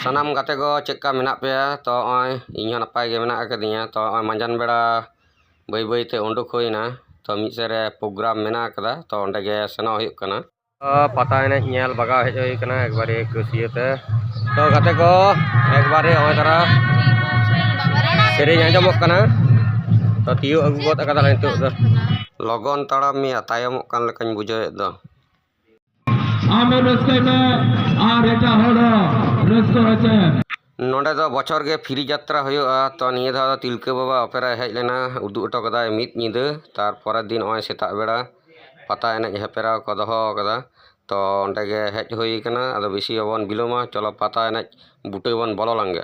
Sanam gate go cekka menak pe to oi iño napai ge menak akadinya to oi manjan beda bai te ondok hoina to mid sere program menak akada to onde ge seno huyuk kana pata ene nyel baga hej hoi kana ekbare kusiate to gate go ekbare oi tara sereng anjomok kana to tiyu agu got akada nituk do logon taram ya tayamok kan lekany bujoy do आमे रस्ते में आ रेटा होड़ा रस्ते होचे नोडे दो बछर गे free यात्रा हुआ तो निये धा तिलका बाबा अपेरा हेज लेना उदू अटो कदा मिद निदे तार परे दिन ओय सेता बेड़ा पता एने हेपेरा को दोहो कदा तो ओंडे गे हेज हुई कना आदो बेसी बन बिलोमा चलो पता एने बुटे बन बोलो लांगे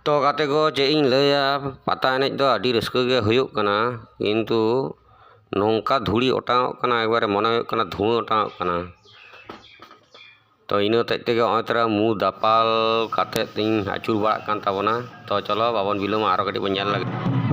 तो गाते गो जे इन लया पता एनेज दो आडी रस्का गे हुयुक कना किंतु नोंका धूड़ी ओटाव कना एकबारे मने हुयुक कना धुआं ओटाव कना तो इनो तेज तेगे ओय तरा मु दापाल काते तिन आचुर बाड़ाग कान ताबोना तो चलो बाबन बिलोमा आरो कटी बन नेल लागे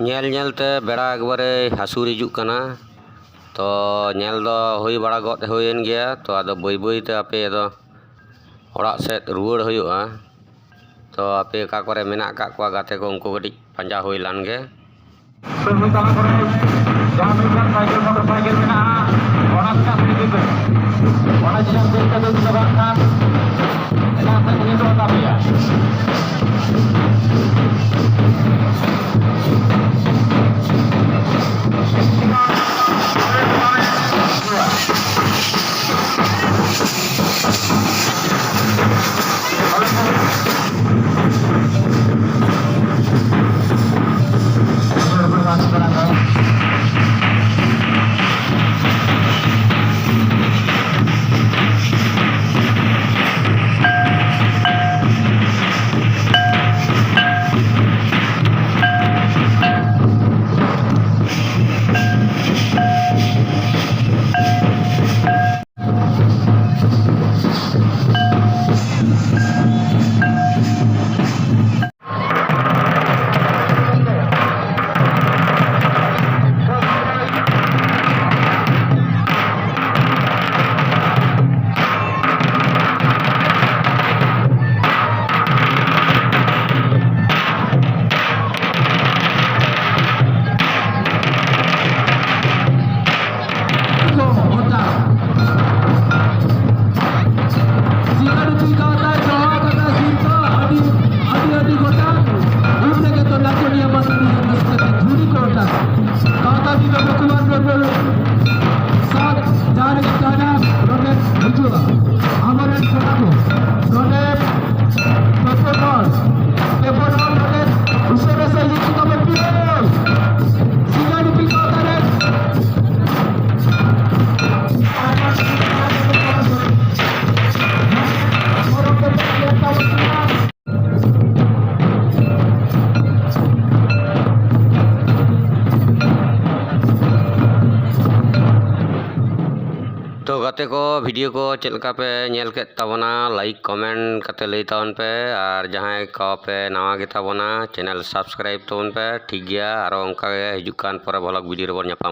ᱧᱮᱞ ᱧᱮᱞᱛᱮ ᱵᱮᱲᱟ ᱮᱠᱵᱟᱨᱮ ᱦᱟᱹᱥᱩᱨ ᱦᱤᱡᱩᱜ ᱠᱟᱱᱟ ᱛᱚ ᱧᱮᱞ ᱫᱚ ᱦᱩᱭ ᱵᱟᱲᱟ ᱜᱚᱫ ᱦᱩᱭᱮᱱ ᱜᱮᱭᱟ ᱛᱚ ᱟᱫᱚ ᱵᱟᱹᱭ ᱵᱟᱹᱭᱛᱮ ᱟᱯᱮ ᱫᱚ ᱚᱲᱟᱜ ᱥᱮᱫ ᱨᱩᱣᱟᱹᱲ ᱦᱩᱭᱩᱜᱼᱟ ᱛᱚ ᱟᱯᱮ ᱚᱠᱟ ᱠᱚᱨᱮ ᱢᱮᱱᱟᱜ ᱟᱠᱟᱫ ᱠᱚᱣᱟ ᱜᱟᱛᱮ ᱠᱚ ᱩᱱᱠᱩ ᱠᱟᱹᱴᱤᱡ ᱯᱟᱸᱡᱟ ᱦᱩᱭ ᱞᱮᱱ ᱜᱮ ᱦᱩᱭ ᱛᱟᱞᱟ ᱠᱚᱨᱮ ᱡᱟᱦᱟᱸ ᱢᱤᱫᱴᱟᱝ ᱥᱟᱭᱠᱮᱞ ᱢᱚᱴᱚᱨ ᱥᱟᱭᱠᱮᱞ ᱢᱮᱱᱟᱜᱼᱟ ᱚᱱᱟ ᱨᱮᱱᱟᱜ ᱵᱤᱨᱤᱫ ᱯᱮ ᱚᱱᱟ ᱡᱤᱱᱤᱥ ᱫᱮᱡ ᱠᱟᱛᱮ ᱡᱩᱫᱤ ᱵᱟᱝᱠᱷᱟᱱ ᱮᱴᱟᱜ ᱥᱮᱫ ᱤᱫᱤ ᱦᱚᱴᱚ ᱠᱟᱜ तो गाते को वीडियो को चल का पे नेल के तबना लाइक कमेंट कते लई तावन पे और जहां का पे नवा गे ताबना चैनल सब्सक्राइब तावन पे ठीक गया और उनका हिजुकान पर ब्लॉग वीडियो रे